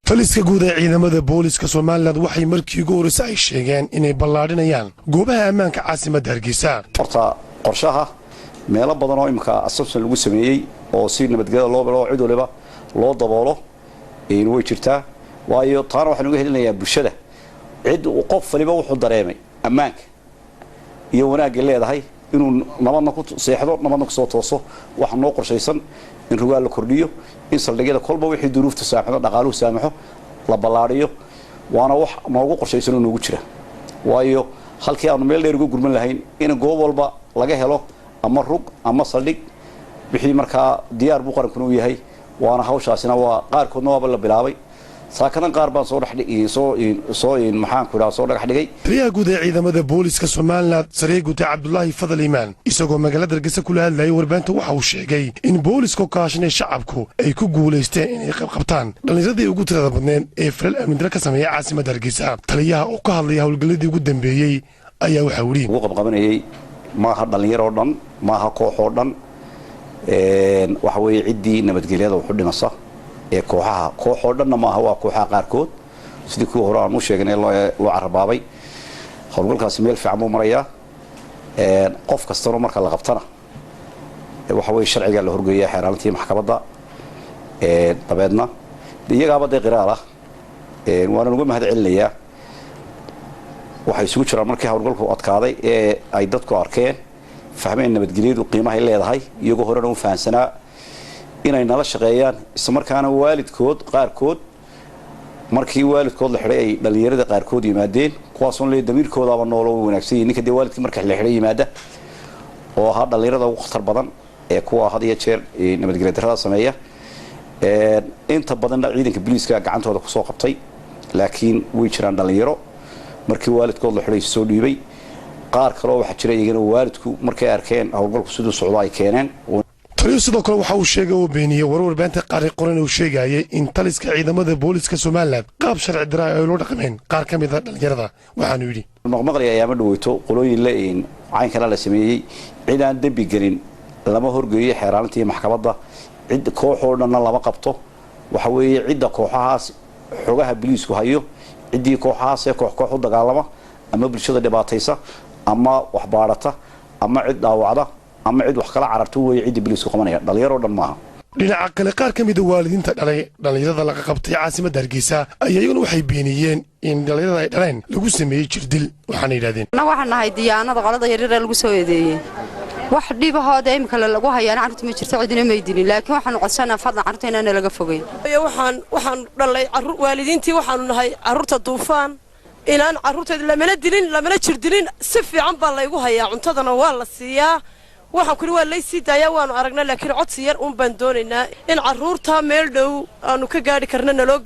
taliska guud ee ciidamada booliska Soomaaliland waxay markii ugu horeysay ay sheegeen inay ballaadhinayaan goobaha ammaanka caasimadda Hargeysa. horta qorshaha meelo badan oo imka asabsan lagu sameeyay oo si nabadgelyo loo bilo cid waliba loo daboolo way jirtaa waayo taana waxaan uga helinayaa bulshada cid qof waliba wuxuu dareemay ammaanka iyo wanaagga leedahay inuu nabadna ku seexdo nabadna ku soo tooso waxa noo qorshaysan in rugaal la kordhiyo in saldhigyada kolba wixii duruufta saamaxdo dhaqaaluhu saamaxo la ballaariyo waana wax noogu qorshaysan oo noogu jira waayo halkii aanu meel dheer uga gurman lahayn in goob walba laga helo ama rug ama saldhig wixii markaa diyaar buu qaranku u yahay waana hawshaasina waa qaarkoodna waaba la bilaabay saakadan qaar baan soo maxaan ku soo dhagax dhigay taliyaha guud ee ciidamada booliska Soomaaliland Saree Guute Cabdullaahi Fadal Iimaan isagoo magaalada Hargeysa kula hadlayay warbaahinta waxa uu sheegay in booliska kaashanay shacabku ay ku guuleysteen inay qabtaan dhalinyarada ugu tirada badneen ee falal amni darro ka sameeyay caasimadda Hargeysa taliyaha oo ka hadlaya hawlgaladii ugu dambeeyay ayaa waxa uu yiri ugu qabqabanayay maaha dhalinyaro dhan maaha koox oo dhan waxa weeye ciidii nabadgelyada wuxuu dhimasa ee koox oo dhanna maaha waa kooxaha qaarkood sidii kuwa hore aan u sheegnay loo carabaabay howlgalkaasi meel fiican buu marayaa qof kastana marka la qabtana waxa weeye sharciga la horgeeyaa xeeraalintii maxkamadda dabeedna iyagaaba day qiraal ah waana uga mahad celinayaa waxay isugu jiraan markii howlgalku adkaaday ee ay dadku arkeen fahmeen nabadgelyadu qiimaha leedahay iyagoo horena u fahansanaa inay nala shaqeeyaan isla markaana waalidkood qaarkood markii waalidkood la xiray ay dhalinyarada qaarkood yimaadeen kuwaas oo leeyahay damiirkoodaaba noolo wanaagsan ninka de waalidkii marka la xiray yimaada oo ha dhalinyarada ugu khatar badan ee kuwa had iyo jeer nabadgelyo darrada sameeya inta badan ciidanka booliska gacantooda ku soo qabtay laakiin way jiraan dhalinyaro markii waalidkood la xiray soo dhiibay qaar kale oo waxa jira iyagana waalidku markay arkeen howlgalku sidoo socdo ay keeneen taliyo sidoo kale waxa uu sheegay oo beeniyay warwarbaanta qaari qoran uu sheegayay in taliska ciidamada booliska Soomaaliland qaab sharci darro ay loo dhaqmeen qaar ka mid ah dhalinyarada waxaanu yiri maqmaqlay ayaa ma dhaweyto qolooyin la cayn kala la sameeyay cid aan dambi gelin lama horgeeyo xeeraalintii maxkamadda cid koox oo dhan lama qabto waxa weeye cidda kooxahaas xogaha booliisku hayo ciddii kooxahaas ee koox u dagaalama ama bulshada dhibaataysa ama wax baarata ama cid dhaawacda ama cid wax kala cararto way cid booliisku qabanaya dhalinyaro dhan maaha dhinaca kale qaar ka mid ah waalidiinta dhalay dhalinyarada laga qabtay caasimadda Hargeysa ayaguna waxay beeniyeen in dhalinyarada ay dhaleen lagu sameeyay jirdil waxaana yiraahdeen waxaan nahay diyaanada qolada yaryar ee lagu soo eedeeyay wax dhibahooda imka lagu hayaan carruurta ma jirto cidina ma idin laakiin waxaan codsanaa fadlan carruurta inaan laga fogeyn waxaan dhalay waalidiintii waxaanu nahay carruurta duufaan inaan carruurteeda lamana dilin lamana jirdilin si fiican baa la igu hayaa cuntadana waa la siiyaa waxaan kuli waa laysii daayaa waanu aragnaa laakiin codsi yar baan doonaynaa in carruurta meel dhow aanu ka gaadhi karna naloo